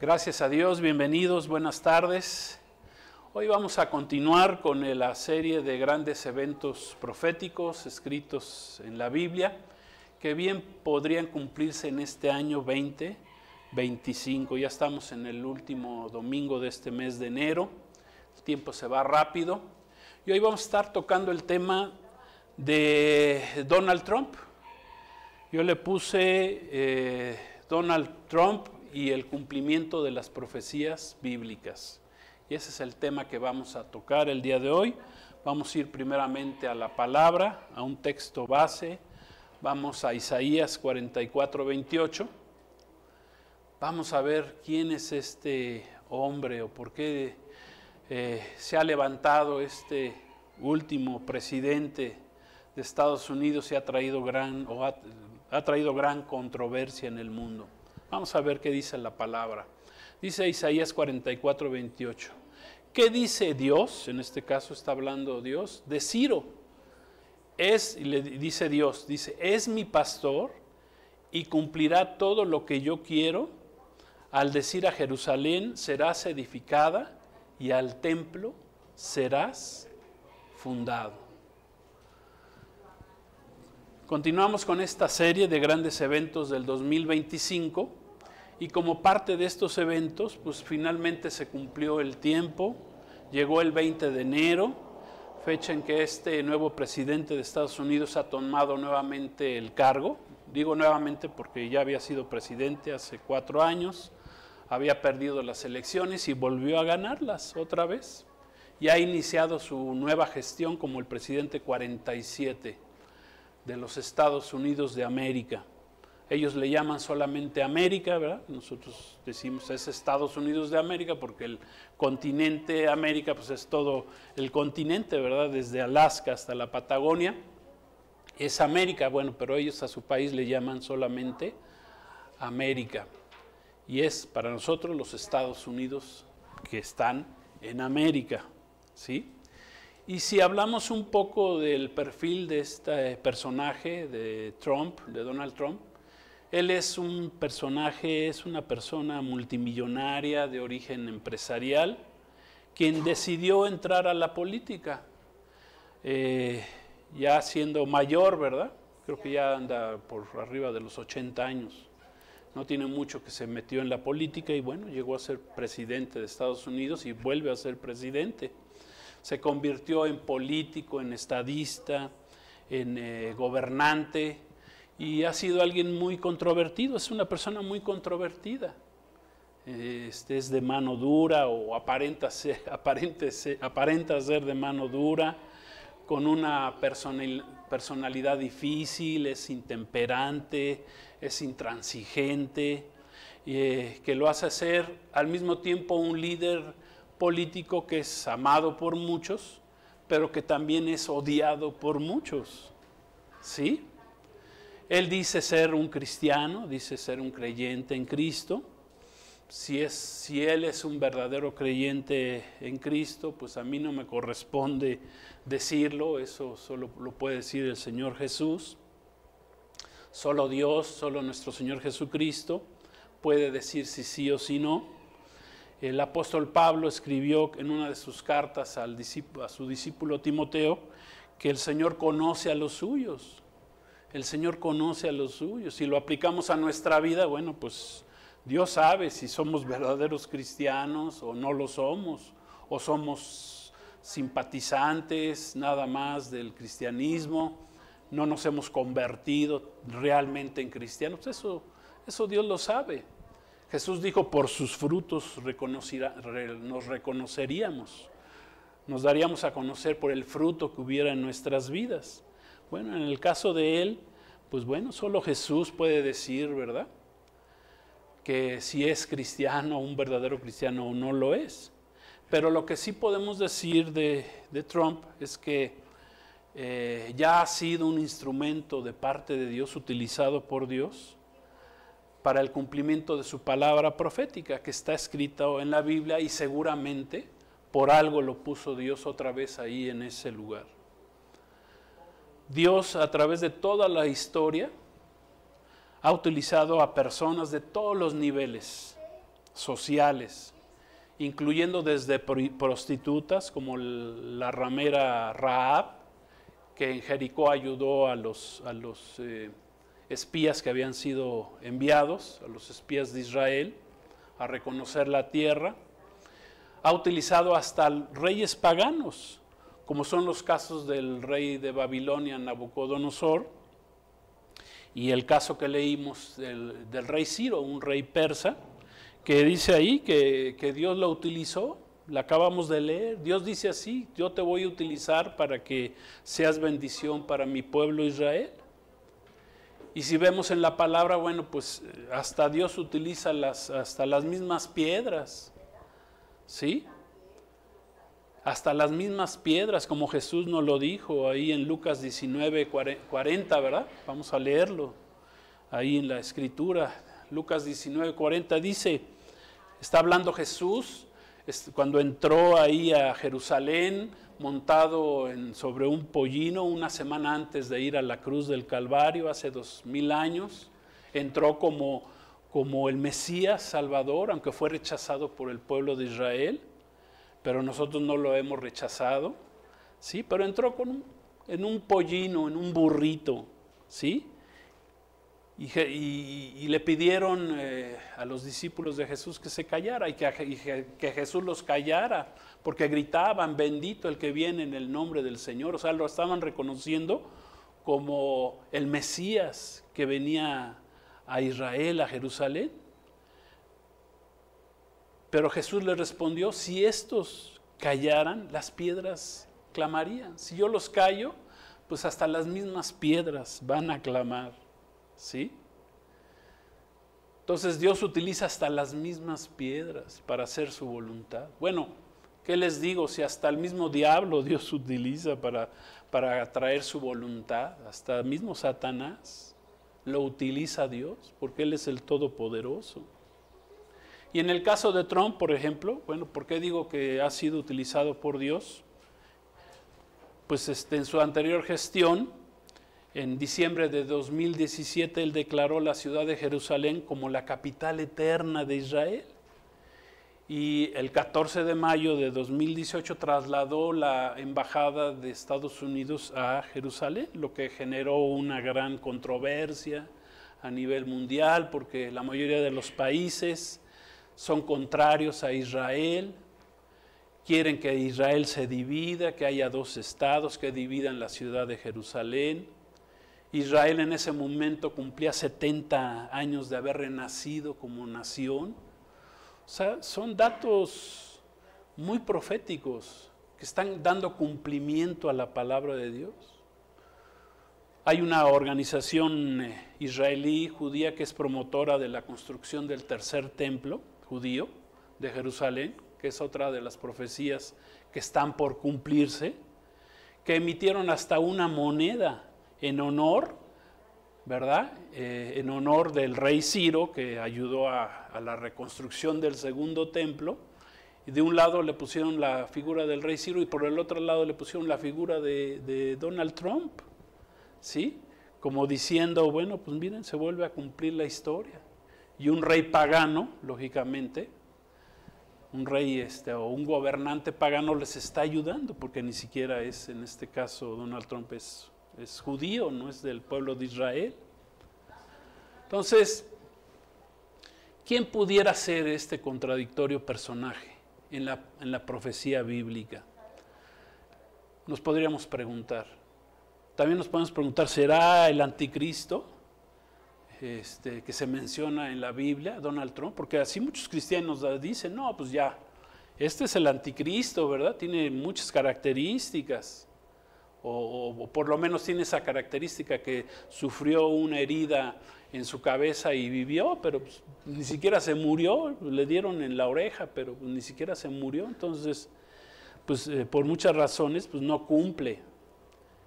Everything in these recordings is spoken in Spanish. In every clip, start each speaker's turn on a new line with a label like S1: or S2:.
S1: Gracias a Dios, bienvenidos, buenas tardes. Hoy vamos a continuar con la serie de grandes eventos proféticos escritos en la Biblia, que bien podrían cumplirse en este año 2025. Ya estamos en el último domingo de este mes de enero, el tiempo se va rápido. Y hoy vamos a estar tocando el tema de Donald Trump. Yo le puse Donald Trump y el cumplimiento de las profecías bíblicas. Y ese es el tema que vamos a tocar el día de hoy. Vamos a ir primeramente a la palabra, a un texto base. Vamos a Isaías 44:28. Vamos a ver quién es este hombre o por qué se ha levantado este último presidente de Estados Unidos y ha traído gran controversia en el mundo. Vamos a ver qué dice la palabra. Dice Isaías 44:28. ¿Qué dice Dios? En este caso está hablando Dios de Ciro. Y le dice Dios, dice, es mi pastor y cumplirá todo lo que yo quiero. Al decir a Jerusalén, serás edificada y al templo serás fundado. Continuamos con esta serie de grandes eventos del 2025 y como parte de estos eventos, pues finalmente se cumplió el tiempo, llegó el 20 de enero, fecha en que este nuevo presidente de Estados Unidos ha tomado nuevamente el cargo. Digo nuevamente porque ya había sido presidente hace 4 años, había perdido las elecciones y volvió a ganarlas otra vez. Y ha iniciado su nueva gestión como el presidente 47 de los Estados Unidos de América. Ellos le llaman solamente América, ¿verdad? Nosotros decimos es Estados Unidos de América porque el continente América pues es todo el continente, ¿verdad? Desde Alaska hasta la Patagonia es América, bueno, pero ellos a su país le llaman solamente América. Y es para nosotros los Estados Unidos que están en América, ¿sí? Y si hablamos un poco del perfil de este personaje de Trump, de Donald Trump, él es un personaje, es una persona multimillonaria de origen empresarial, quien decidió entrar a la política, ya siendo mayor, ¿verdad? Creo que ya anda por arriba de los 80 años. No tiene mucho que se metió en la política y bueno, llegó a ser presidente de Estados Unidos y vuelve a ser presidente. Se convirtió en político, en estadista, en gobernante y ha sido alguien muy controvertido, es una persona muy controvertida. Es de mano dura o aparenta ser de mano dura, con una personalidad difícil, es intemperante, es intransigente, que lo hace ser al mismo tiempo un líder político que es amado por muchos, pero que también es odiado por muchos, ¿sí? Él dice ser un cristiano, dice ser un creyente en Cristo. Si él es un verdadero creyente en Cristo, pues a mí no me corresponde decirlo, eso solo lo puede decir el Señor Jesús. Solo Dios, solo nuestro Señor Jesucristo puede decir si sí o si no. El apóstol Pablo escribió en una de sus cartas a su discípulo Timoteo que el Señor conoce a los suyos. El Señor conoce a los suyos. Si lo aplicamos a nuestra vida, bueno, pues Dios sabe si somos verdaderos cristianos o no lo somos, o somos simpatizantes nada más del cristianismo, no nos hemos convertido realmente en cristianos. Eso Dios lo sabe. Jesús dijo, por sus frutos nos reconoceríamos, nos daríamos a conocer por el fruto que hubiera en nuestras vidas. Bueno, en el caso de él, pues bueno, solo Jesús puede decir, ¿verdad?, que si es cristiano, un verdadero cristiano o no lo es. Pero lo que sí podemos decir de Trump es que ya ha sido un instrumento de parte de Dios, utilizado por Dios, para el cumplimiento de su palabra profética que está escrita en la Biblia y seguramente por algo lo puso Dios otra vez ahí en ese lugar. Dios a través de toda la historia ha utilizado a personas de todos los niveles, sociales, incluyendo desde prostitutas como la ramera Rahab, que en Jericó ayudó a los espías que habían sido enviados, a los espías de Israel, a reconocer la tierra. Ha utilizado hasta reyes paganos, como son los casos del rey de Babilonia, Nabucodonosor, y el caso que leímos del rey Ciro, un rey persa, que dice ahí que Dios lo utilizó, la acabamos de leer. Dios dice así: yo te voy a utilizar para que seas bendición para mi pueblo Israel. Y si vemos en la palabra, bueno, pues hasta Dios utiliza hasta las mismas piedras, ¿sí? Hasta las mismas piedras, como Jesús nos lo dijo ahí en Lucas 19, 40, ¿verdad? Vamos a leerlo ahí en la escritura. Lucas 19, 40 dice, está hablando Jesús cuando entró ahí a Jerusalén montado sobre un pollino una semana antes de ir a la cruz del Calvario hace 2000 años. Entró como el Mesías Salvador, aunque fue rechazado por el pueblo de Israel, pero nosotros no lo hemos rechazado, ¿sí? Pero entró en un pollino, en un burrito, ¿sí? Y le pidieron a los discípulos de Jesús que se callara y que Jesús los callara, porque gritaban: bendito el que viene en el nombre del Señor. O sea, lo estaban reconociendo como el Mesías que venía a Israel, a Jerusalén. Pero Jesús les respondió: si estos callaran, las piedras clamarían. Si yo los callo, pues hasta las mismas piedras van a clamar, ¿sí? Entonces Dios utiliza hasta las mismas piedras para hacer su voluntad. Bueno, ¿qué les digo? Si hasta el mismo diablo Dios utiliza para atraer su voluntad, hasta el mismo Satanás lo utiliza Dios, porque Él es el Todopoderoso. Y en el caso de Trump, por ejemplo, bueno, ¿por qué digo que ha sido utilizado por Dios? Pues en su anterior gestión, en diciembre de 2017, él declaró la ciudad de Jerusalén como la capital eterna de Israel. Y el 14 de mayo de 2018 trasladó la embajada de Estados Unidos a Jerusalén, lo que generó una gran controversia a nivel mundial, porque la mayoría de los países son contrarios a Israel, quieren que Israel se divida, que haya dos estados que dividan la ciudad de Jerusalén. Israel en ese momento cumplía 70 años de haber renacido como nación. O sea, son datos muy proféticos que están dando cumplimiento a la palabra de Dios. Hay una organización israelí judía que es promotora de la construcción del tercer templo judío de Jerusalén, que es otra de las profecías que están por cumplirse, que emitieron hasta una moneda en honor, ¿verdad? En honor del rey Ciro, que ayudó a la reconstrucción del segundo templo. Y de un lado le pusieron la figura del rey Ciro y por el otro lado le pusieron la figura de Donald Trump, ¿sí? Como diciendo, bueno, pues miren, se vuelve a cumplir la historia. Y un rey pagano, lógicamente, un rey o un gobernante pagano les está ayudando, porque ni siquiera es, en este caso, Donald Trump es judío, no es del pueblo de Israel. Entonces, ¿quién pudiera ser este contradictorio personaje en la profecía bíblica? Nos podríamos preguntar. También nos podemos preguntar, ¿será el anticristo que se menciona en la Biblia, Donald Trump? Porque así muchos cristianos dicen, no, pues ya, este es el anticristo, ¿verdad? Tiene muchas características. O por lo menos tiene esa característica que sufrió una herida en su cabeza y vivió, pero pues, ni siquiera se murió, le dieron en la oreja, pero pues, ni siquiera se murió. Entonces, pues por muchas razones, pues no cumple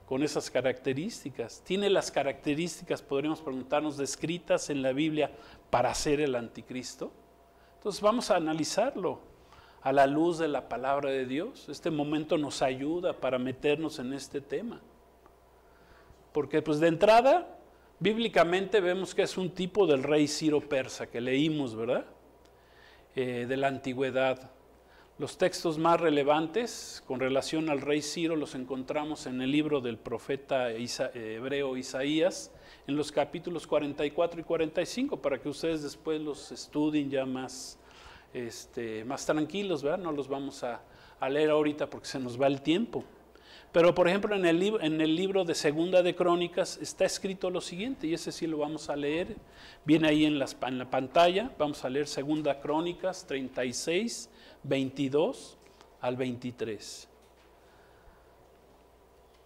S1: con esas características. ¿Tiene las características, podríamos preguntarnos, descritas en la Biblia para ser el anticristo? Entonces vamos a analizarlo a la luz de la palabra de Dios. Este momento nos ayuda para meternos en este tema. Porque pues de entrada, bíblicamente vemos que es un tipo del rey Ciro persa, que leímos, ¿verdad? de la antigüedad. Los textos más relevantes con relación al rey Ciro los encontramos en el libro del profeta hebreo Isaías, en los capítulos 44 y 45, para que ustedes después los estudien ya más tranquilos, ¿verdad? No los vamos a leer ahorita porque se nos va el tiempo. Pero, por ejemplo, en el libro de Segunda de Crónicas está escrito lo siguiente, y ese sí lo vamos a leer. Viene ahí en la pantalla, vamos a leer Segunda Crónicas 36, 22 al 23.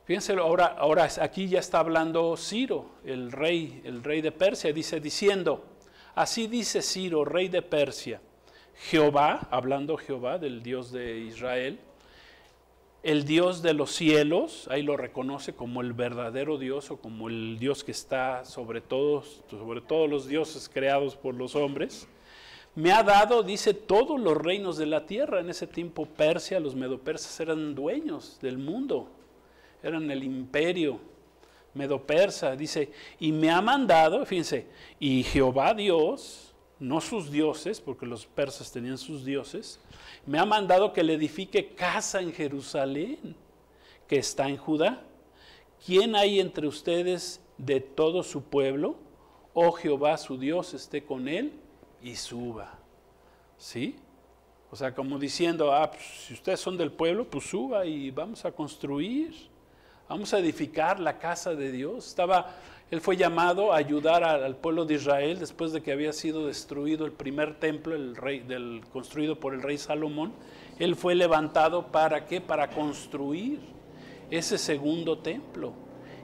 S1: Fíjense, ahora aquí ya está hablando Ciro, el rey de Persia, diciendo, así dice Ciro, rey de Persia, Jehová, hablando Jehová del Dios de Israel, el Dios de los cielos, ahí lo reconoce como el verdadero Dios o como el Dios que está sobre todos los dioses creados por los hombres, me ha dado, dice, todos los reinos de la tierra. En ese tiempo Persia, los medopersas eran dueños del mundo, eran el imperio medopersa, dice, y me ha mandado, fíjense, y Jehová Dios, no sus dioses, porque los persas tenían sus dioses, me ha mandado que le edifique casa en Jerusalén, que está en Judá. ¿Quién hay entre ustedes de todo su pueblo? Oh Jehová su Dios esté con él y suba. ¿Sí? O sea, como diciendo, pues, si ustedes son del pueblo, pues suba y vamos a construir, vamos a edificar la casa de Dios. Él fue llamado a ayudar al pueblo de Israel después de que había sido destruido el primer templo, construido por el rey Salomón. Él fue levantado, ¿para qué? Para construir ese segundo templo.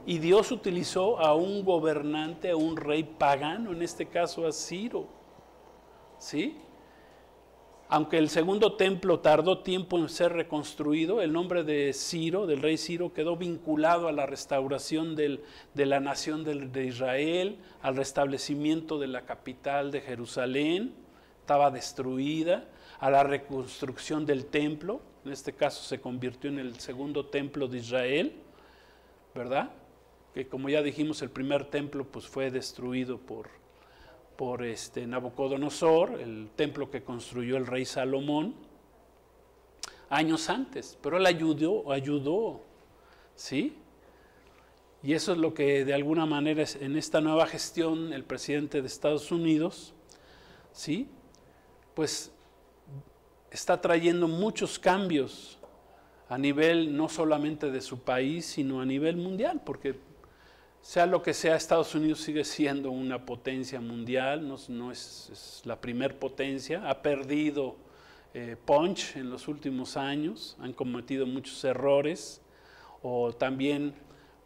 S1: Y Dios utilizó a un gobernante, a un rey pagano, en este caso a Ciro. ¿Sí? Aunque el segundo templo tardó tiempo en ser reconstruido, el nombre de Ciro, del rey Ciro, quedó vinculado a la restauración de la nación de Israel, al restablecimiento de la capital de Jerusalén, estaba destruida, a la reconstrucción del templo, en este caso se convirtió en el segundo templo de Israel, ¿verdad? Que como ya dijimos, el primer templo pues fue destruido por Nabucodonosor, el templo que construyó el rey Salomón, años antes, pero él ayudó, ¿sí? Y eso es lo que de alguna manera en esta nueva gestión el presidente de Estados Unidos, ¿sí? Pues está trayendo muchos cambios a nivel no solamente de su país, sino a nivel mundial, porque sea lo que sea, Estados Unidos sigue siendo una potencia mundial, no es la primer potencia, ha perdido punch en los últimos años, han cometido muchos errores, o también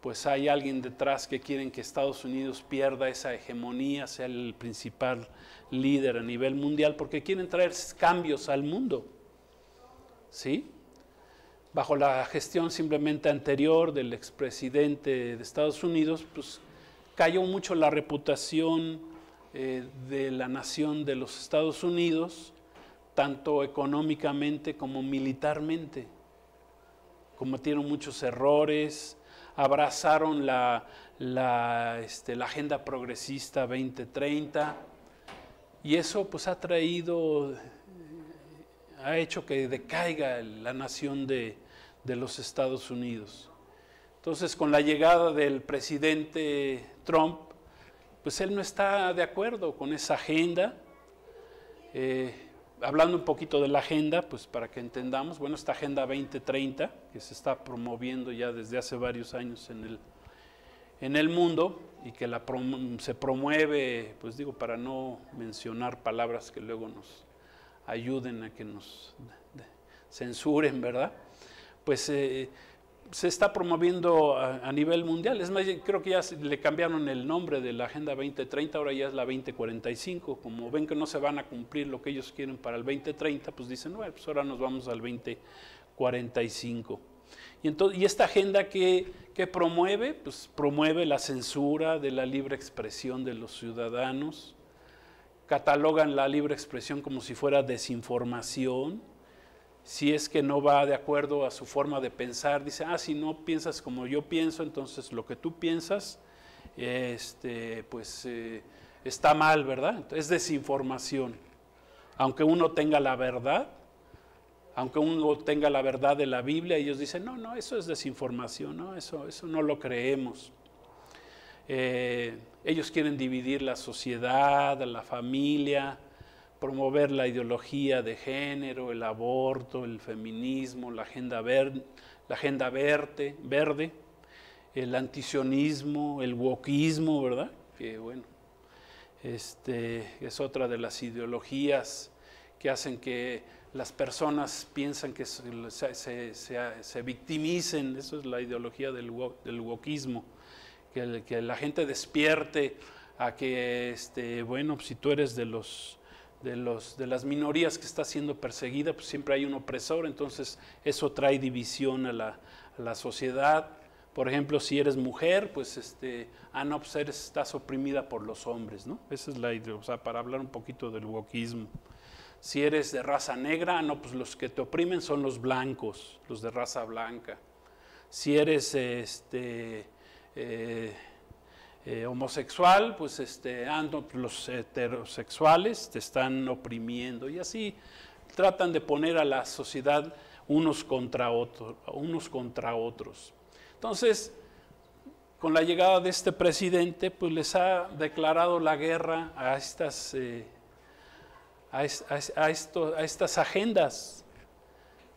S1: pues hay alguien detrás que quieren que Estados Unidos pierda esa hegemonía, sea el principal líder a nivel mundial, porque quieren traer cambios al mundo, ¿sí? Bajo la gestión simplemente anterior del expresidente de Estados Unidos, pues cayó mucho la reputación de la nación de los Estados Unidos, tanto económicamente como militarmente. Cometieron muchos errores, abrazaron la agenda progresista 2030, y eso pues ha hecho que decaiga la nación de los Estados Unidos. Entonces, con la llegada del presidente Trump, pues él no está de acuerdo con esa agenda. Hablando un poquito de la agenda, pues para que entendamos, bueno, esta agenda 2030, que se está promoviendo ya desde hace varios años en el mundo, y que se promueve, pues digo, para no mencionar palabras que luego nos ayuden a que nos censuren, ¿verdad? Pues se está promoviendo a nivel mundial. Es más, creo que ya le cambiaron el nombre de la Agenda 2030, ahora ya es la 2045. Como ven que no se van a cumplir lo que ellos quieren para el 2030, pues dicen, bueno, pues ahora nos vamos al 2045. Y esta agenda que promueve, pues promueve la censura de la libre expresión de los ciudadanos, catalogan la libre expresión como si fuera desinformación. Si es que no va de acuerdo a su forma de pensar, dice, si no piensas como yo pienso, entonces lo que tú piensas está mal, ¿verdad? Es desinformación. Aunque uno tenga la verdad, aunque uno tenga la verdad de la Biblia, ellos dicen, no, no, eso es desinformación, ¿no? Eso no lo creemos. Ellos quieren dividir la sociedad, la familia, promover la ideología de género, el aborto, el feminismo, la agenda verde, el antisionismo, el wokismo, ¿verdad? Que bueno, es otra de las ideologías que hacen que las personas piensan que se victimicen. Eso es la ideología del wokismo, que la gente despierte a que, bueno, si tú eres de las minorías que está siendo perseguida, pues siempre hay un opresor, entonces eso trae división a la sociedad. Por ejemplo, si eres mujer, pues no, pues estás oprimida por los hombres, ¿no? Esa es la idea, o sea, para hablar un poquito del wokismo. Si eres de raza negra, no, pues los que te oprimen son los blancos, los de raza blanca. Si eres homosexual, pues no, los heterosexuales te están oprimiendo, y así tratan de poner a la sociedad unos contra otros. Entonces, con la llegada de este presidente, pues les ha declarado la guerra a estas agendas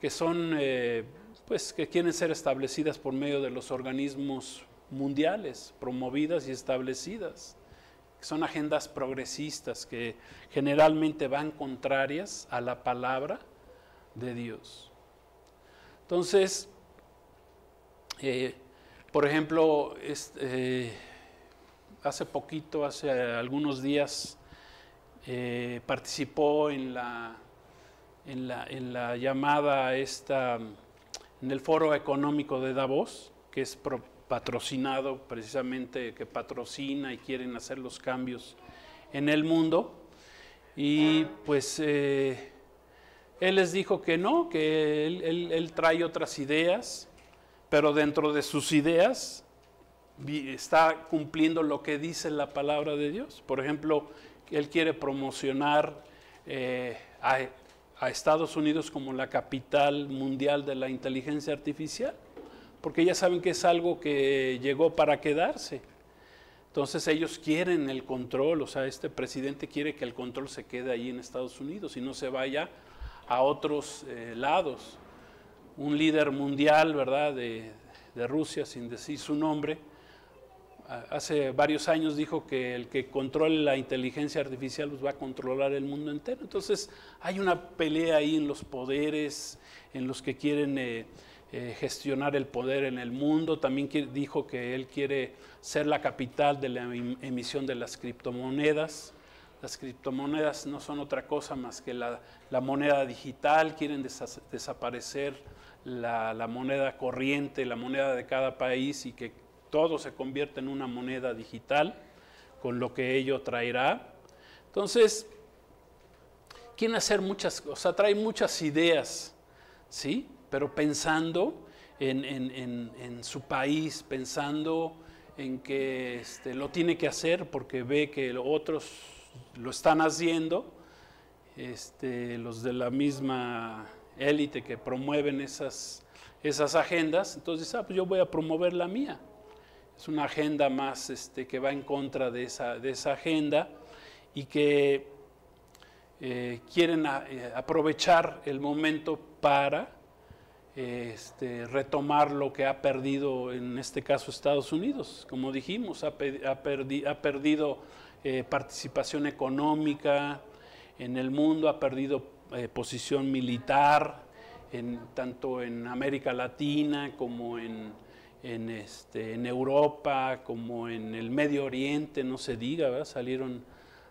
S1: que son, pues, que quieren ser establecidas por medio de los organismos mundiales, promovidas y establecidas. Son agendas progresistas que generalmente van contrarias a la palabra de Dios. Entonces, por ejemplo, hace algunos días, participó en la llamada en el Foro Económico de Davos, que es patrocinado precisamente, que patrocina y quieren hacer los cambios en el mundo, y pues él les dijo que no, que él trae otras ideas, pero dentro de sus ideas está cumpliendo lo que dice la palabra de Dios. Por ejemplo, él quiere promocionar a Estados Unidos como la capital mundial de la inteligencia artificial, porque ya saben que es algo que llegó para quedarse. Entonces ellos quieren el control, o sea, este presidente quiere que el control se quede ahí en Estados Unidos y no se vaya a otros lados. Un líder mundial, ¿verdad?, de Rusia, sin decir su nombre, hace varios años dijo que el que controle la inteligencia artificial pues va a controlar el mundo entero. Entonces hay una pelea ahí en los poderes, en los que quieren gestionar el poder en el mundo. También dijo que él quiere ser la capital de la emisión de las criptomonedas. Las criptomonedas no son otra cosa más que la moneda digital. Quieren desaparecer la moneda corriente, la moneda de cada país, y que todo se convierte en una moneda digital, con lo que ello traerá. Entonces, quieren hacer muchas cosas, trae muchas ideas, ¿sí? Pero pensando en su país, pensando en que lo tiene que hacer porque ve que otros lo están haciendo, los de la misma élite que promueven esas agendas. Entonces, pues yo voy a promover la mía. Es una agenda más que va en contra de esa agenda, y que quieren aprovechar el momento para retomar lo que ha perdido, en este caso Estados Unidos. Como dijimos, ha perdido participación económica en el mundo, ha perdido posición militar, tanto en América Latina como en Europa, como en el Medio Oriente, no se diga, ¿verdad?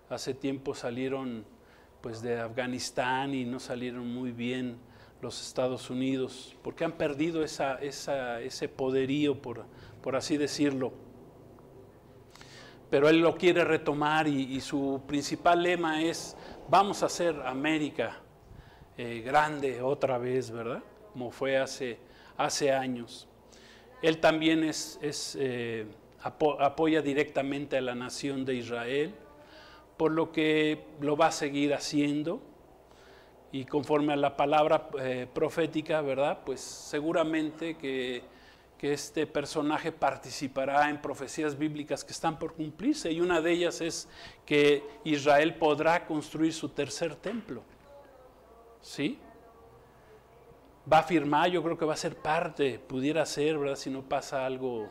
S1: Hace tiempo salieron pues de Afganistán y no salieron muy bien los Estados Unidos, porque han perdido ese poderío, por así decirlo. Pero él lo quiere retomar, y su principal lema es: vamos a hacer América grande otra vez, ¿verdad? Como fue hace años. Él también apoya directamente a la nación de Israel, por lo que lo va a seguir haciendo. y conforme a la palabra profética, ¿verdad? Pues seguramente que este personaje participará en profecías bíblicas que están por cumplirse, y una de ellas es que Israel podrá construir su tercer templo. ¿Sí? Va a firmar, yo creo que va a ser parte, pudiera ser, ¿verdad? Si no pasa algo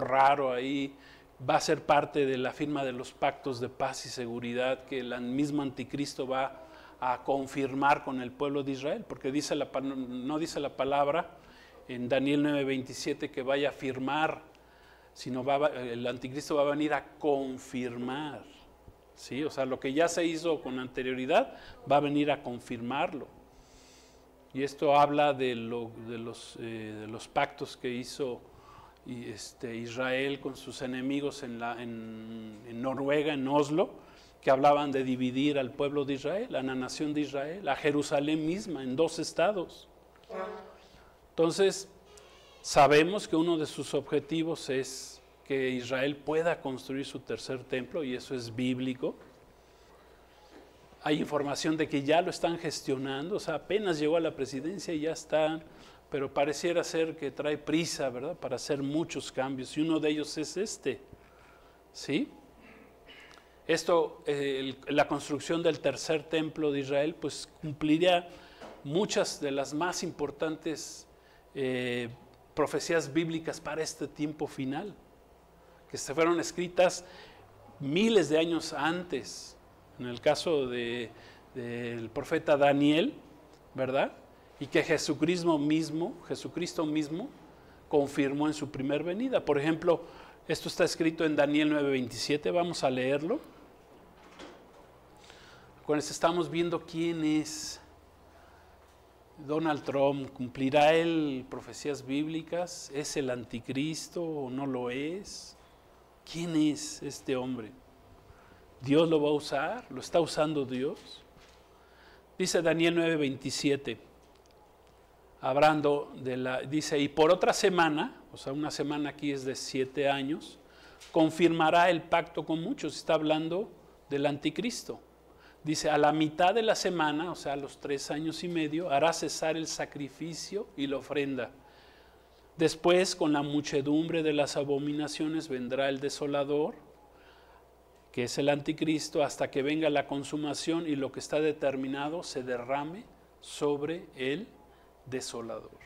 S1: raro ahí, va a ser parte de la firma de los pactos de paz y seguridad que el mismo anticristo va a confirmar con el pueblo de Israel, porque no dice la palabra en Daniel 9:27 que vaya a firmar, sino el anticristo va a venir a confirmar. ¿Sí? O sea, lo que ya se hizo con anterioridad va a venir a confirmarlo. Y esto habla de los pactos que hizo Israel con sus enemigos en Noruega, en Oslo, que hablaban de dividir al pueblo de Israel, a la nación de Israel, a Jerusalén misma, en 2 estados. Entonces, sabemos que uno de sus objetivos es que Israel pueda construir su tercer templo, y eso es bíblico. Hay información de que ya lo están gestionando, o sea, apenas llegó a la presidencia y ya están, pero pareciera ser que trae prisa, ¿verdad?, para hacer muchos cambios, y uno de ellos es ¿sí? Esto, la construcción del tercer templo de Israel, pues cumpliría muchas de las más importantes profecías bíblicas para este tiempo final, que se fueron escritas miles de años antes. En el caso del profeta Daniel, ¿verdad? Y que Jesucristo mismo confirmó en su primer venida. Por ejemplo, esto está escrito en Daniel 9:27, vamos a leerlo. Acuérdense, estamos viendo quién es Donald Trump. ¿Cumplirá él profecías bíblicas? ¿Es el anticristo o no lo es? ¿Quién es este hombre? ¿Dios lo va a usar? ¿Lo está usando Dios? Dice Daniel 9:27, hablando dice, y por otra semana, o sea, una semana aquí es de 7 años, confirmará el pacto con muchos. Está hablando del anticristo. Dice, a la mitad de la semana, o sea, a los 3 años y medio, hará cesar el sacrificio y la ofrenda. Después, con la muchedumbre de las abominaciones, vendrá el desolador, que es el anticristo, hasta que venga la consumación y lo que está determinado se derrame sobre el desolador.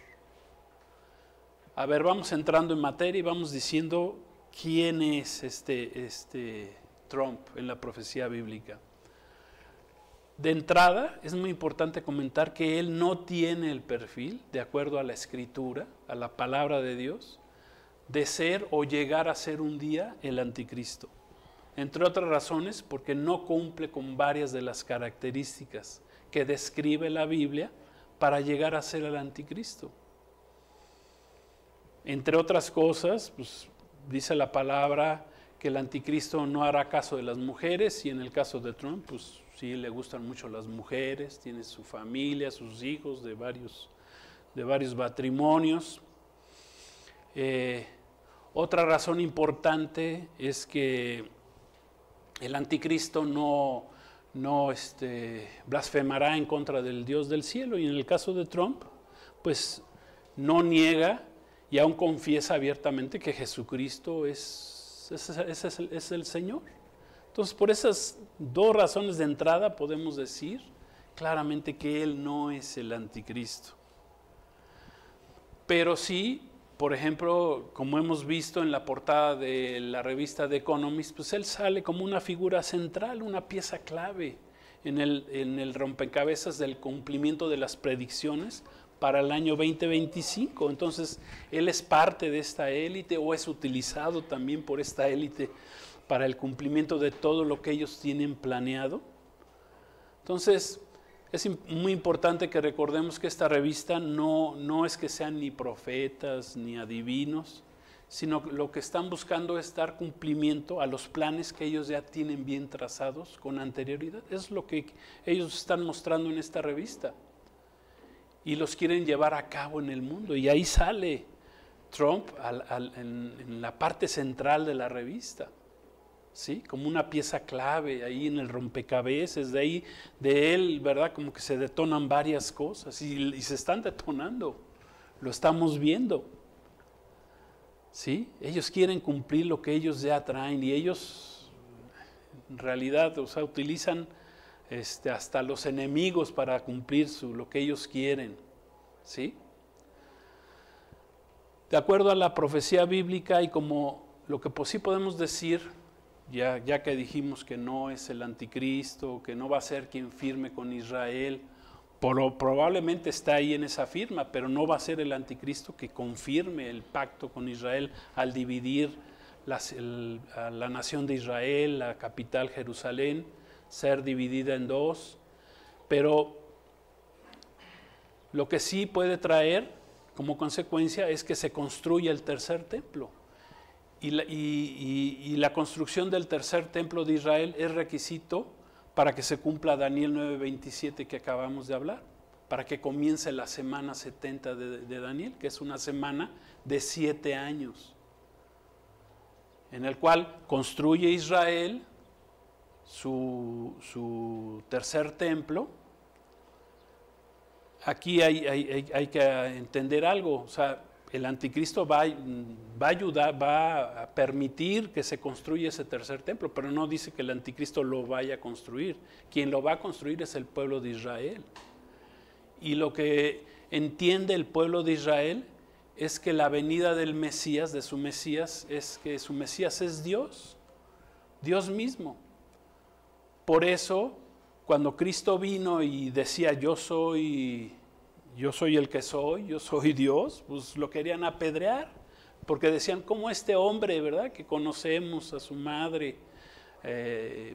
S1: A ver, vamos entrando en materia y vamos diciendo quién es este Trump en la profecía bíblica. De entrada, es muy importante comentar que él no tiene el perfil, de acuerdo a la Escritura, a la palabra de Dios, de ser o llegar a ser un día el anticristo. Entre otras razones, porque no cumple con varias de las características que describe la Biblia para llegar a ser el anticristo. Entre otras cosas, pues, dice la palabra que el anticristo no hará caso de las mujeres, y en el caso de Trump, pues sí le gustan mucho las mujeres, tiene su familia, sus hijos de varios matrimonios. Otra razón importante es que el anticristo no blasfemará en contra del Dios del cielo, y en el caso de Trump, pues no niega y aún confiesa abiertamente que Jesucristo es el Señor. Entonces, por esas 2 razones de entrada podemos decir claramente que él no es el anticristo. Pero sí, por ejemplo, como hemos visto en la portada de la revista The Economist, pues él sale como una figura central, una pieza clave en el rompecabezas del cumplimiento de las predicciones para el año 2025. Entonces, él es parte de esta élite, o es utilizado también por esta élite para el cumplimiento de todo lo que ellos tienen planeado. Entonces, es muy importante que recordemos que esta revista no es que sean ni profetas ni adivinos, sino que lo que están buscando es dar cumplimiento a los planes que ellos ya tienen bien trazados con anterioridad. Es lo que ellos están mostrando en esta revista y los quieren llevar a cabo en el mundo. Y ahí sale Trump en la parte central de la revista. ¿sí? Como una pieza clave ahí en el rompecabezas, de ahí, de él, ¿verdad? Como que se detonan varias cosas y se están detonando, lo estamos viendo, ¿sí? Ellos quieren cumplir lo que ellos ya traen y ellos, en realidad, o sea, utilizan hasta los enemigos para cumplir lo que ellos quieren, ¿sí? De acuerdo a la profecía bíblica y como lo que sí podemos decir, ya que dijimos que no es el anticristo, que no va a ser quien firme con Israel, probablemente está ahí en esa firma, pero no va a ser el anticristo que confirme el pacto con Israel al dividir a la nación de Israel, la capital Jerusalén, ser dividida en dos. Pero lo que sí puede traer como consecuencia es que se construya el tercer templo. Y la construcción del tercer templo de Israel es requisito para que se cumpla Daniel 9:27 que acabamos de hablar, para que comience la semana 70 de Daniel, que es una semana de 7 años, en el cual construye Israel su tercer templo. Aquí hay que entender algo, o sea, el anticristo va a ayudar, va a permitir que se construya ese tercer templo, pero no dice que el anticristo lo vaya a construir. Quien lo va a construir es el pueblo de Israel. Y lo que entiende el pueblo de Israel es que la venida del Mesías, de su Mesías, es que su Mesías es Dios, Dios mismo. Por eso, cuando Cristo vino y decía, yo soy el que soy, yo soy Dios, pues lo querían apedrear, porque decían, ¿cómo este hombre, verdad, que conocemos a su madre,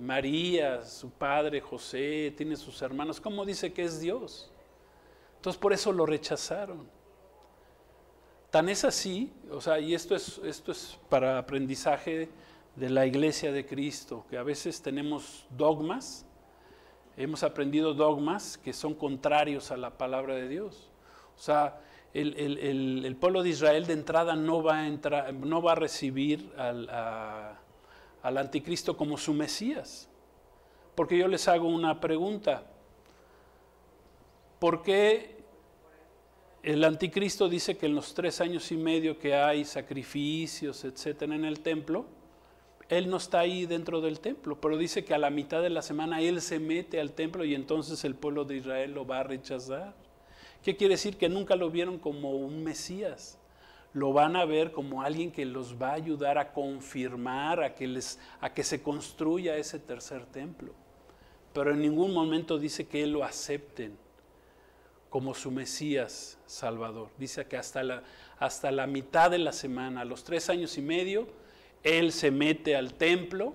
S1: María, su padre José, tiene sus hermanos, cómo dice que es Dios? Entonces por eso lo rechazaron. Tan es así, o sea, y esto es para aprendizaje de la iglesia de Cristo, que a veces tenemos dogmas. Hemos aprendido dogmas que son contrarios a la palabra de Dios. O sea, el pueblo de Israel de entrada no va a recibir al anticristo como su Mesías. Porque yo les hago una pregunta. ¿Por qué el anticristo dice que en los 3 años y medio que hay sacrificios, etcétera, en el templo, él no está ahí dentro del templo, pero dice que a la mitad de la semana él se mete al templo y entonces el pueblo de Israel lo va a rechazar? ¿Qué quiere decir? Que nunca lo vieron como un Mesías. Lo van a ver como alguien que los va a ayudar a confirmar, a que se construya ese tercer templo. Pero en ningún momento dice que él lo acepten como su Mesías Salvador. Dice que hasta la mitad de la semana, a los 3 años y medio, él se mete al templo,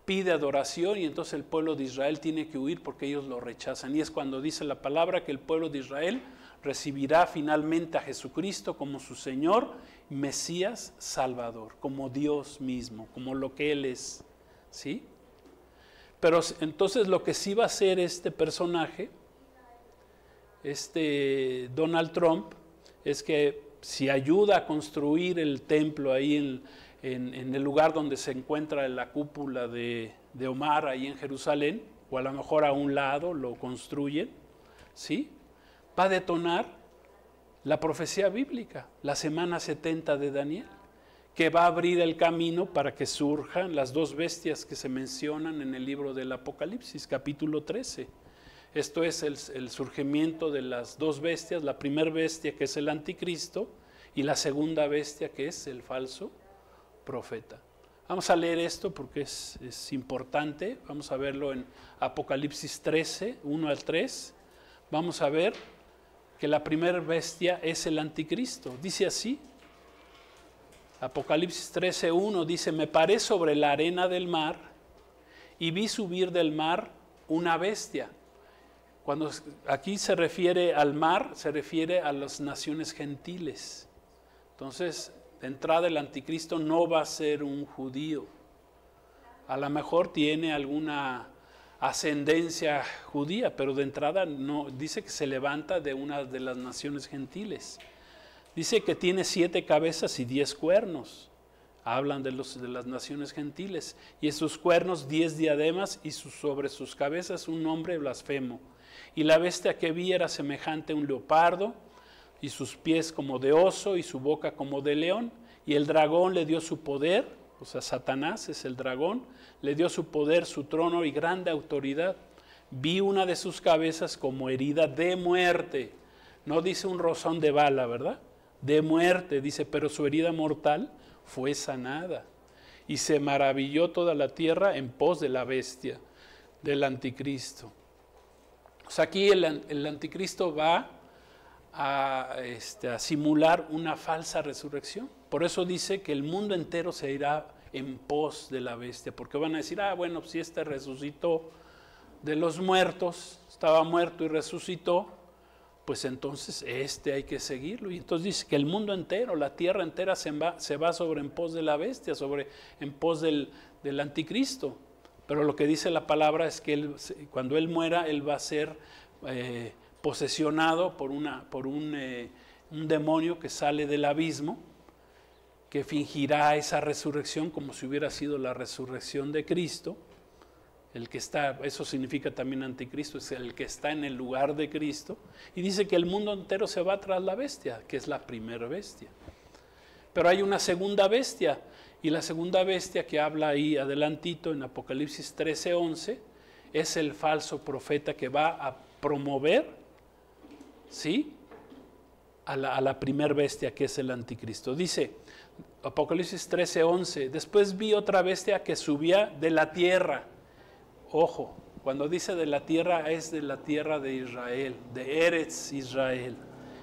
S1: pide adoración y entonces el pueblo de Israel tiene que huir porque ellos lo rechazan. Y es cuando dice la palabra que el pueblo de Israel recibirá finalmente a Jesucristo como su Señor, Mesías Salvador, como Dios mismo, como lo que Él es, ¿sí? Pero entonces lo que sí va a hacer este personaje, Donald Trump, es que si ayuda a construir el templo ahí en el lugar donde se encuentra la cúpula de Omar, ahí en Jerusalén, o a lo mejor a un lado lo construyen, ¿sí? Va a detonar la profecía bíblica, la semana 70 de Daniel, que va a abrir el camino para que surjan las 2 bestias que se mencionan en el libro del Apocalipsis, capítulo 13. Esto es el surgimiento de las 2 bestias, la primera bestia que es el anticristo y la segunda bestia que es el falso profeta. Vamos a leer esto porque es importante. Vamos a verlo en Apocalipsis 13, 1 al 3. Vamos a ver que la primera bestia es el anticristo. Dice así, Apocalipsis 13, 1 dice, me paré sobre la arena del mar y vi subir del mar una bestia. Cuando aquí se refiere al mar, se refiere a las naciones gentiles. Entonces, de entrada el anticristo no va a ser un judío. A lo mejor tiene alguna ascendencia judía, pero de entrada no, dice que se levanta de una de las naciones gentiles. Dice que tiene 7 cabezas y 10 cuernos. Hablan de las naciones gentiles. Y en sus cuernos 10 diademas y sobre sus cabezas un nombre blasfemo. Y la bestia que vi era semejante a un leopardo, y sus pies como de oso, y su boca como de león. Y el dragón le dio su poder, o sea, Satanás es el dragón, le dio su poder, su trono y grande autoridad. Vi una de sus cabezas como herida de muerte. No dice un rozón de bala, ¿verdad? De muerte, dice, pero su herida mortal fue sanada. Y se maravilló toda la tierra en pos de la bestia, del anticristo. O sea, aquí el anticristo va a simular una falsa resurrección. Por eso dice que el mundo entero se irá en pos de la bestia, porque van a decir, bueno, si este resucitó de los muertos, estaba muerto y resucitó, pues entonces hay que seguirlo. Y entonces dice que el mundo entero, la tierra entera se va sobre en pos de la bestia, en pos del anticristo. Pero lo que dice la palabra es que cuando él muera, él va a ser posesionado por un demonio que sale del abismo, que fingirá esa resurrección como si hubiera sido la resurrección de Cristo. El que está, eso significa también anticristo, es el que está en el lugar de Cristo. Y dice que el mundo entero se va tras la bestia, que es la primera bestia. Pero hay una segunda bestia, y la segunda bestia que habla ahí adelantito en Apocalipsis 13:11, es el falso profeta que va a promover, ¿sí?, a la primer bestia, que es el anticristo. Dice Apocalipsis 13:11, después vi otra bestia que subía de la tierra. Ojo, cuando dice de la tierra, es de la tierra de Israel, de Eretz Israel.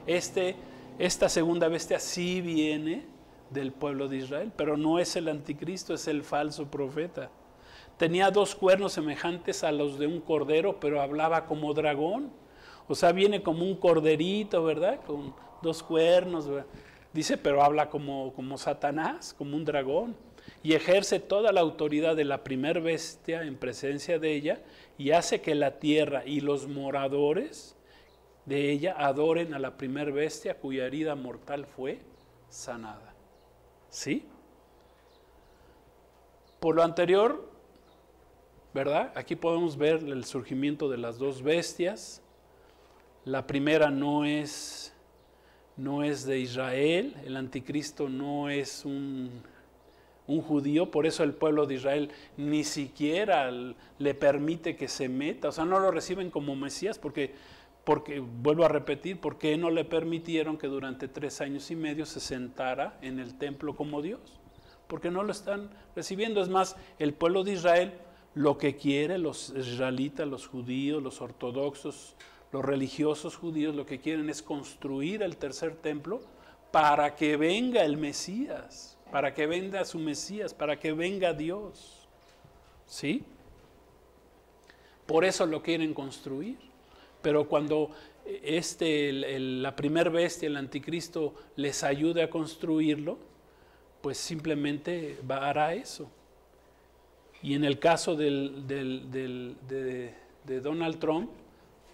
S1: Esta segunda bestia sí viene del pueblo de Israel, pero no es el anticristo, es el falso profeta. Tenía 2 cuernos semejantes a los de un cordero, pero hablaba como dragón. O sea, viene como un corderito, ¿verdad? Con 2 cuernos, ¿verdad? Dice, pero habla como Satanás, como un dragón. Y ejerce toda la autoridad de la primer bestia en presencia de ella, y hace que la tierra y los moradores de ella adoren a la primer bestia cuya herida mortal fue sanada. ¿Sí? Por lo anterior, ¿verdad? Aquí podemos ver el surgimiento de las 2 bestias. La primera no es de Israel, el anticristo no es un judío, por eso el pueblo de Israel ni siquiera le permite que se meta, o sea, no lo reciben como Mesías, porque vuelvo a repetir, porque no le permitieron que durante 3 años y medio se sentara en el templo como Dios, porque no lo están recibiendo. Es más, el pueblo de Israel lo que quiere, los israelitas, los judíos, los ortodoxos, los religiosos judíos, lo que quieren es construir el tercer templo para que venga el Mesías, para que venga su Mesías, para que venga Dios. ¿Sí? Por eso lo quieren construir. Pero cuando la primer bestia, el anticristo, les ayude a construirlo, pues simplemente hará eso. Y en el caso de Donald Trump,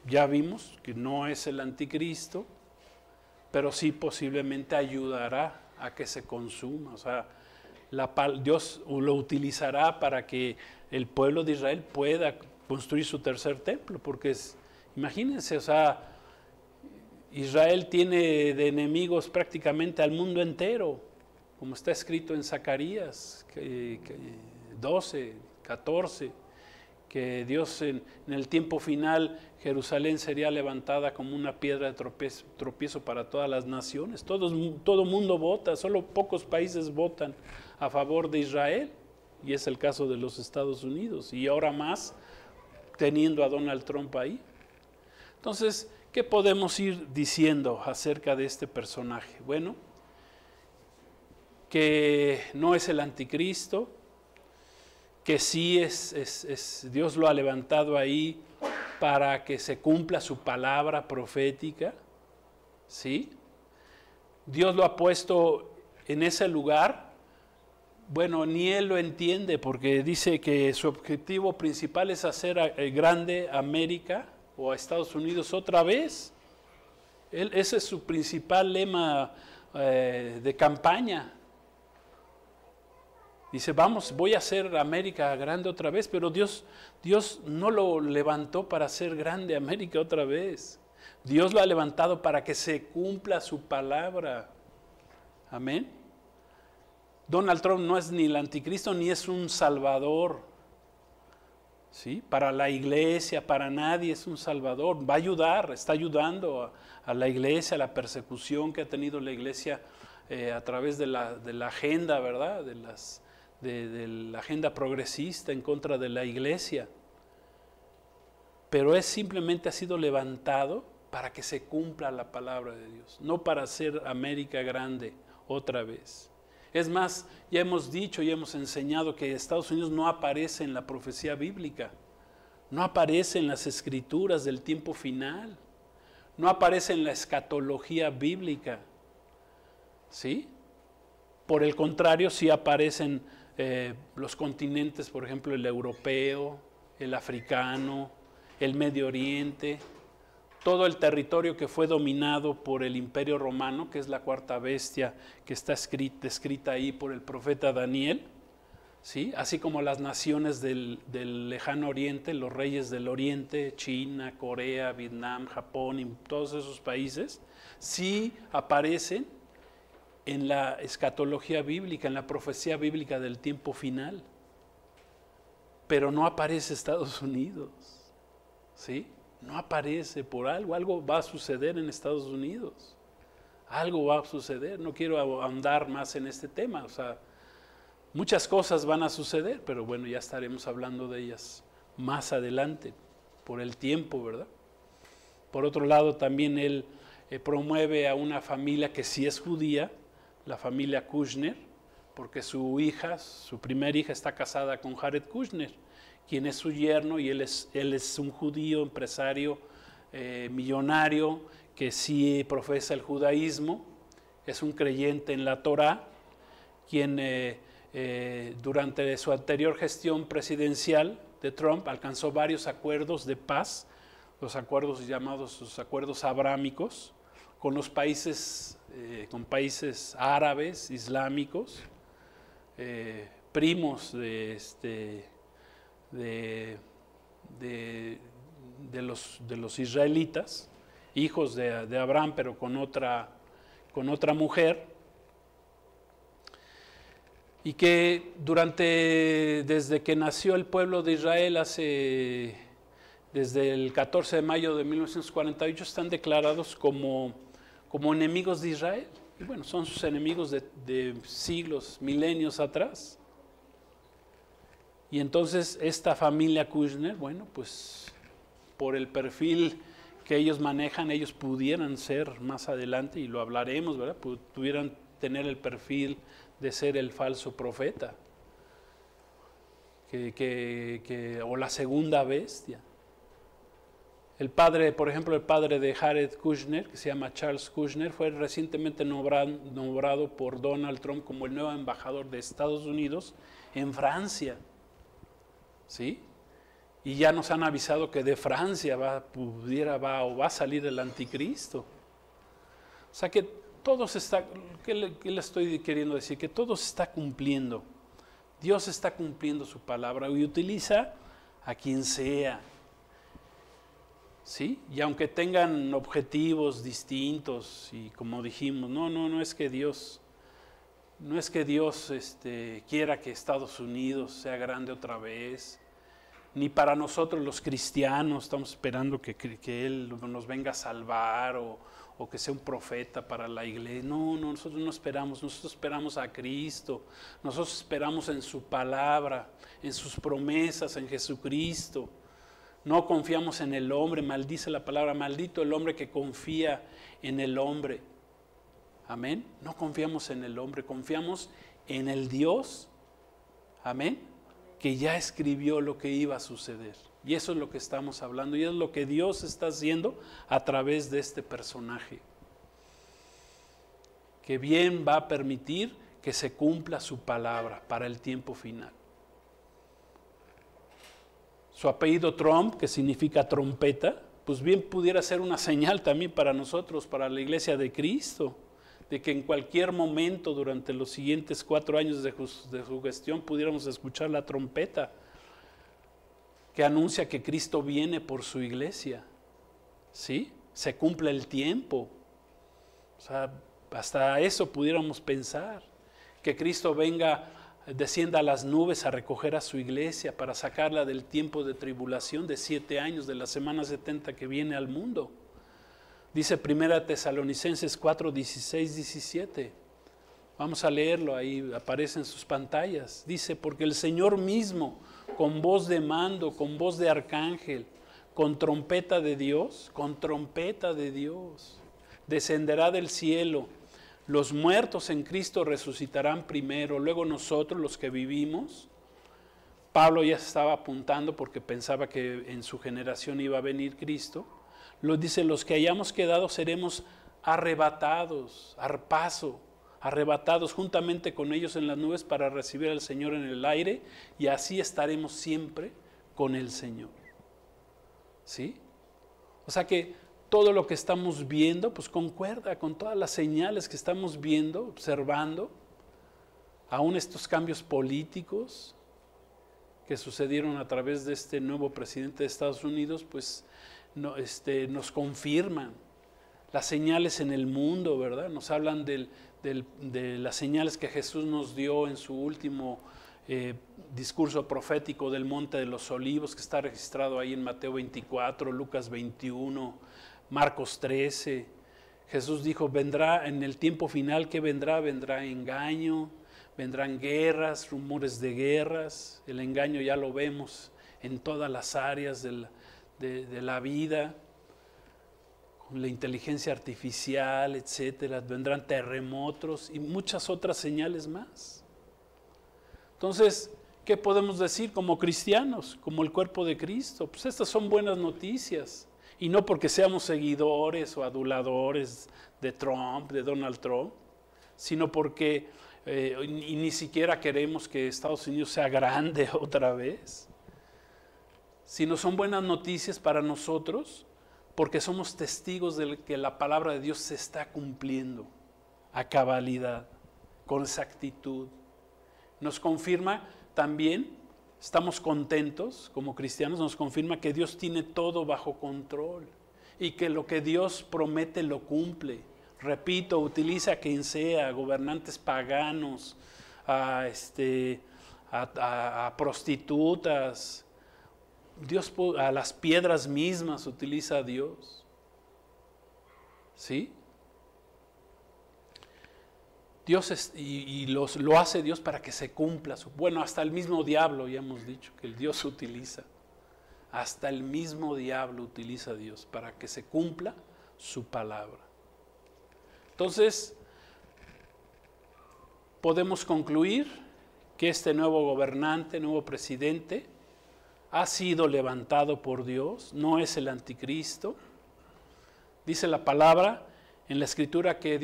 S1: ya vimos que no es el anticristo, pero sí posiblemente ayudará a que se consuma. O sea, Dios lo utilizará para que el pueblo de Israel pueda construir su tercer templo, porque imagínense, o sea, Israel tiene de enemigos prácticamente al mundo entero, como está escrito en Zacarías 12, 14, que Dios en el tiempo final, Jerusalén sería levantada como una piedra de tropiezo para todas las naciones. Todo mundo vota, solo pocos países votan a favor de Israel, y es el caso de los Estados Unidos, y ahora más teniendo a Donald Trump ahí. Entonces, ¿qué podemos ir diciendo acerca de este personaje? Bueno, que no es el anticristo, que sí Dios lo ha levantado ahí para que se cumpla su palabra profética, ¿sí? Dios lo ha puesto en ese lugar. Bueno, ni él lo entiende, porque dice que su objetivo principal es hacer grande a América o a Estados Unidos otra vez. Ese es su principal lema de campaña. Dice, voy a hacer América grande otra vez, pero Dios no lo levantó para hacer grande América otra vez. Dios lo ha levantado para que se cumpla su palabra. Amén. Donald Trump no es ni el anticristo ni es un salvador. ¿Sí? Para la iglesia, para nadie es un salvador. Va a ayudar, está ayudando a la iglesia, a la persecución que ha tenido la iglesia a través de la agenda, ¿verdad? De la agenda progresista en contra de la iglesia. Pero simplemente ha sido levantado para que se cumpla la palabra de Dios, no para hacer América grande otra vez. Es más, ya hemos dicho y hemos enseñado que Estados Unidos no aparece en la profecía bíblica, no aparece en las escrituras del tiempo final, no aparece en la escatología bíblica, ¿sí? Por el contrario, sí aparecen los continentes, por ejemplo, el europeo, el africano, el Medio Oriente, todo el territorio que fue dominado por el Imperio Romano, que es la cuarta bestia que está escrita ahí por el profeta Daniel, ¿sí? Así como las naciones del lejano oriente, los reyes del oriente, China, Corea, Vietnam, Japón, y todos esos países, sí aparecen en la escatología bíblica, en la profecía bíblica del tiempo final, pero no aparece Estados Unidos, ¿sí? No aparece por algo va a suceder en Estados Unidos, algo va a suceder. No quiero ahondar más en este tema, o sea, muchas cosas van a suceder, pero bueno, ya estaremos hablando de ellas más adelante, por el tiempo, ¿verdad? Por otro lado, también él promueve a una familia que sí es judía, la familia Kushner, porque su primera hija está casada con Jared Kushner, quien es su yerno, y él es un judío, empresario, millonario, que sí profesa el judaísmo, es un creyente en la Torá, quien durante su anterior gestión presidencial de Trump alcanzó varios acuerdos de paz, los acuerdos llamados los acuerdos abrámicos, con los países, árabes, islámicos, primos de los israelitas, hijos de Abraham, pero con otra mujer, y que desde que nació el pueblo de Israel desde el 14 de mayo de 1948 están declarados como enemigos de Israel. Y bueno, son sus enemigos de siglos, milenios atrás. Y entonces esta familia Kushner, bueno, pues por el perfil que ellos manejan, ellos pudieran ser más adelante, y lo hablaremos, ¿verdad? Pudieran tener el perfil de ser el falso profeta, o la segunda bestia. El padre, por ejemplo, el padre de Jared Kushner, que se llama Charles Kushner, fue recientemente nombrado por Donald Trump como el nuevo embajador de Estados Unidos en Francia, ¿sí? Y ya nos han avisado que de Francia va a salir el anticristo. O sea que todo se está, ¿qué le estoy queriendo decir? Que todo se está cumpliendo. Dios está cumpliendo su palabra y utiliza a quien sea. ¿Sí? Y aunque tengan objetivos distintos, y como dijimos, no es que Dios quiera que Estados Unidos sea grande otra vez, ni para nosotros los cristianos estamos esperando que Él nos venga a salvar o que sea un profeta para la iglesia. No, nosotros no esperamos, nosotros esperamos a Cristo, nosotros esperamos en su palabra, en sus promesas, en Jesucristo. No confiamos en el hombre, maldice la palabra, maldito el hombre que confía en el hombre. Amén. No confiamos en el hombre, confiamos en el Dios, amén, que ya escribió lo que iba a suceder. Y eso es lo que estamos hablando, y es lo que Dios está haciendo a través de este personaje, que bien va a permitir que se cumpla su palabra para el tiempo final. Su apellido Trump, que significa trompeta, pues bien pudiera ser una señal también para nosotros, para la iglesia de Cristo, de que en cualquier momento durante los siguientes 4 años de su gestión pudiéramos escuchar la trompeta que anuncia que Cristo viene por su iglesia. ¿Sí? Se cumple el tiempo. O sea, hasta eso pudiéramos pensar, que Cristo descienda a las nubes a recoger a su iglesia para sacarla del tiempo de tribulación de 7 años, de la semana 70 que viene al mundo. Dice 1 Tesalonicenses 4, 16, 17. Vamos a leerlo, ahí aparece en sus pantallas. Dice, porque el Señor mismo, con voz de mando, con voz de arcángel, con trompeta de Dios, descenderá del cielo. Los muertos en Cristo resucitarán primero, luego nosotros, los que vivimos. Pablo ya estaba apuntando porque pensaba que en su generación iba a venir Cristo. Dice, los que hayamos quedado seremos arrebatados, arpazo, arrebatados juntamente con ellos en las nubes para recibir al Señor en el aire, y así estaremos siempre con el Señor. ¿Sí? O sea que todo lo que estamos viendo, pues concuerda con todas las señales que estamos viendo, observando, aún estos cambios políticos que sucedieron a través de este nuevo presidente de Estados Unidos, pues nos confirman las señales en el mundo, ¿verdad? Nos hablan de las señales que Jesús nos dio en su último discurso profético del Monte de los Olivos, que está registrado ahí en Mateo 24, Lucas 21, Marcos 13. Jesús dijo, vendrá en el tiempo final, ¿qué vendrá? Vendrá engaño, vendrán guerras, rumores de guerras. El engaño ya lo vemos en todas las áreas de la vida, con la inteligencia artificial, etcétera. Vendrán terremotos y muchas otras señales más. Entonces, ¿qué podemos decir como cristianos, como el cuerpo de Cristo? Pues estas son buenas noticias, y no porque seamos seguidores o aduladores de Trump, de Donald Trump, sino porque y ni siquiera queremos que Estados Unidos sea grande otra vez, sino son buenas noticias para nosotros porque somos testigos de que la palabra de Dios se está cumpliendo a cabalidad, con exactitud. Nos confirma también, estamos contentos como cristianos, nos confirma que Dios tiene todo bajo control y que lo que Dios promete lo cumple. Repito, utiliza a quien sea, gobernantes paganos, a prostitutas, Dios, a las piedras mismas utiliza a Dios. ¿Sí? Dios lo hace Dios para que se cumpla. Bueno, hasta el mismo diablo, ya hemos dicho, que el Dios utiliza. Hasta el mismo diablo utiliza a Dios para que se cumpla su palabra. Entonces, podemos concluir que este nuevo gobernante, nuevo presidente, ha sido levantado por Dios, no es el anticristo. Dice la palabra en la Escritura que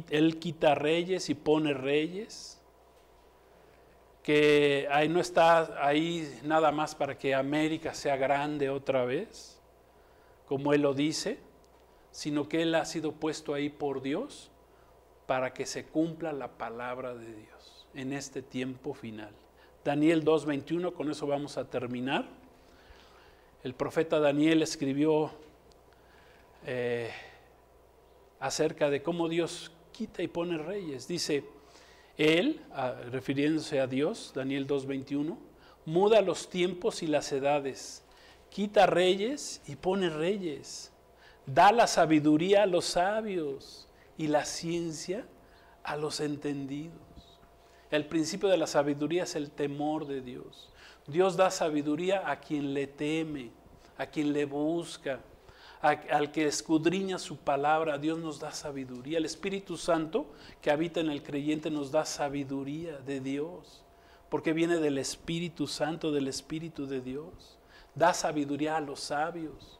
S1: Él quita reyes y pone reyes, que ahí no está ahí nada más para que América sea grande otra vez, como Él lo dice, sino que Él ha sido puesto ahí por Dios para que se cumpla la palabra de Dios en este tiempo final. Daniel 2:21, con eso vamos a terminar. El profeta Daniel escribió acerca de cómo Dios quita y pone reyes. Dice, Él, refiriéndose a Dios, Daniel 2:21, muda los tiempos y las edades, quita reyes y pone reyes, da la sabiduría a los sabios y la ciencia a los entendidos. El principio de la sabiduría es el temor de Dios. Dios da sabiduría a quien le teme, a quien le busca, al que escudriña su palabra. Dios nos da sabiduría. El Espíritu Santo que habita en el creyente nos da sabiduría de Dios, porque viene del Espíritu Santo, del Espíritu de Dios. Da sabiduría a los sabios.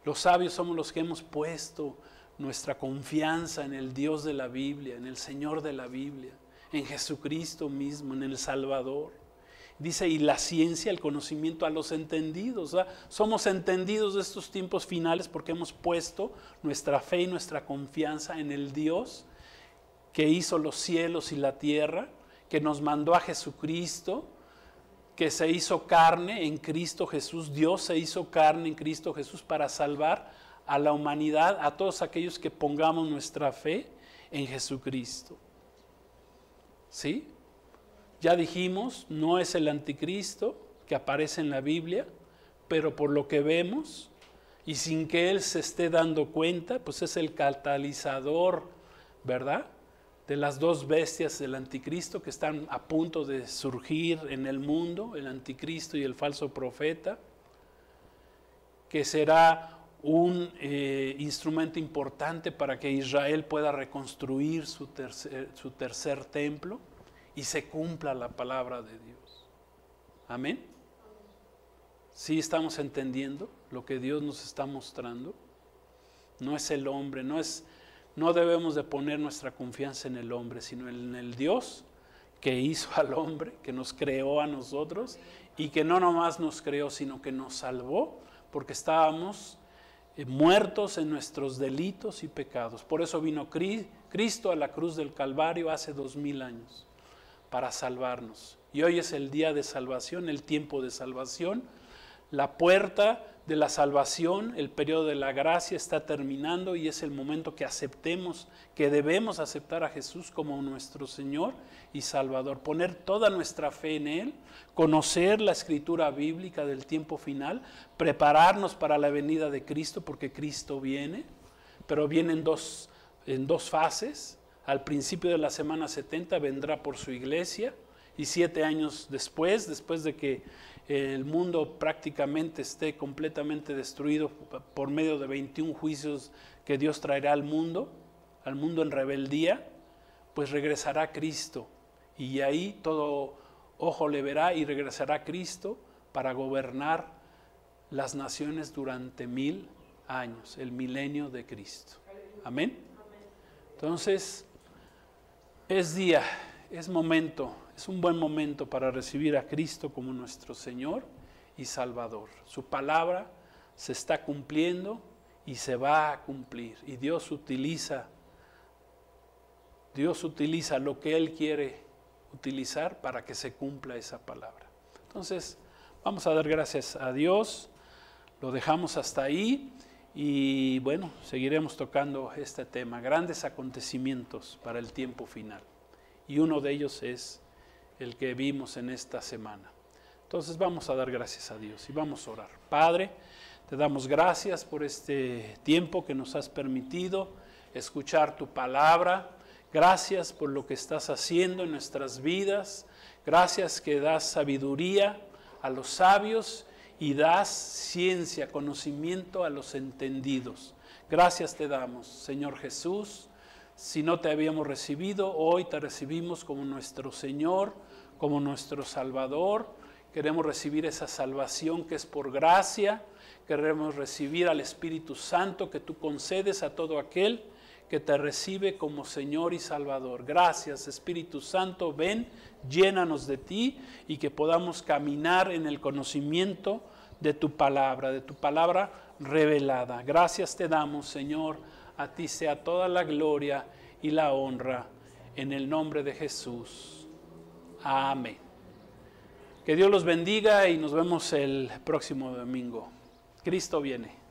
S1: Los sabios somos los que hemos puesto nuestra confianza en el Dios de la Biblia, en el Señor de la Biblia, en Jesucristo mismo, en el Salvador. Dice, y la ciencia, el conocimiento a los entendidos. ¿Verdad? Somos entendidos de estos tiempos finales porque hemos puesto nuestra fe y nuestra confianza en el Dios que hizo los cielos y la tierra, que nos mandó a Jesucristo, que se hizo carne en Cristo Jesús. Dios se hizo carne en Cristo Jesús para salvar a la humanidad, a todos aquellos que pongamos nuestra fe en Jesucristo. ¿Sí? Ya dijimos, no es el anticristo que aparece en la Biblia, pero por lo que vemos, y sin que él se esté dando cuenta, pues es el catalizador, ¿verdad?, de las dos bestias del anticristo que están a punto de surgir en el mundo, el anticristo y el falso profeta, que será un instrumento importante para que Israel pueda reconstruir su tercer templo y se cumpla la palabra de Dios. Amén. ¿Sí estamos entendiendo lo que Dios nos está mostrando? No es el hombre, no debemos de poner nuestra confianza en el hombre, sino en el Dios que hizo al hombre, que nos creó a nosotros y que no nomás nos creó, sino que nos salvó porque estábamos muertos en nuestros delitos y pecados. Por eso vino Cristo a la cruz del Calvario hace 2000 años para salvarnos. Y hoy es el día de salvación, el tiempo de salvación. La puerta de la salvación, el periodo de la gracia está terminando y es el momento que aceptemos, que debemos aceptar a Jesús como nuestro Señor y Salvador. Poner toda nuestra fe en Él, conocer la escritura bíblica del tiempo final, prepararnos para la venida de Cristo porque Cristo viene, pero viene en dos fases. Al principio de la semana 70 vendrá por su iglesia y 7 años después de que el mundo prácticamente esté completamente destruido por medio de 21 juicios que Dios traerá al mundo en rebeldía, pues regresará Cristo y ahí todo ojo le verá y regresará Cristo para gobernar las naciones durante 1000 años, el milenio de Cristo. Amén. Entonces, es momento, es un buen momento para recibir a Cristo como nuestro Señor y Salvador. Su palabra se está cumpliendo y se va a cumplir. Y Dios utiliza lo que Él quiere utilizar para que se cumpla esa palabra. Entonces, vamos a dar gracias a Dios. Lo dejamos hasta ahí y bueno, seguiremos tocando este tema, grandes acontecimientos para el tiempo final. Y uno de ellos es el que vimos en esta semana. Entonces vamos a dar gracias a Dios y vamos a orar. Padre, te damos gracias por este tiempo que nos has permitido escuchar tu palabra. Gracias por lo que estás haciendo en nuestras vidas. Gracias que das sabiduría a los sabios y das ciencia, conocimiento a los entendidos. Gracias te damos, Señor Jesús. Si no te habíamos recibido, hoy te recibimos como nuestro Señor, como nuestro Salvador. Queremos recibir esa salvación que es por gracia. Queremos recibir al Espíritu Santo que tú concedes a todo aquel que te recibe como Señor y Salvador. Gracias, Espíritu Santo, ven, llénanos de ti y que podamos caminar en el conocimiento de tu palabra revelada. Gracias te damos, Señor. A ti sea toda la gloria y la honra en el nombre de Jesús. Amén. Que Dios los bendiga y nos vemos el próximo domingo. Cristo viene.